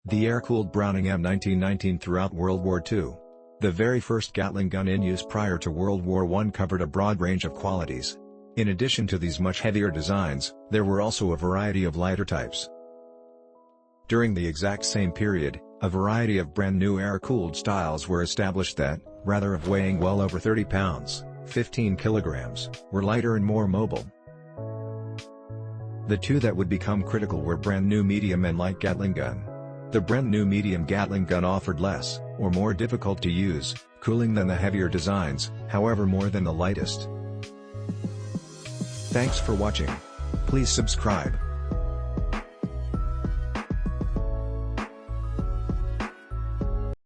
The air-cooled Browning M1919 throughout World War II. The very first Gatling gun in use prior to World War I covered a broad range of qualities. In addition to these much heavier designs, there were also a variety of lighter types. During the exact same period, a variety of brand new air-cooled styles were established that, rather than weighing well over 30 pounds, 15 kilograms, were lighter and more mobile. The two that would become critical were brand new medium and light Gatling gun. The brand new medium Gatling gun offered less, or more difficult to use, cooling than the heavier designs, however more than the lightest. Thanks for watching. Please subscribe.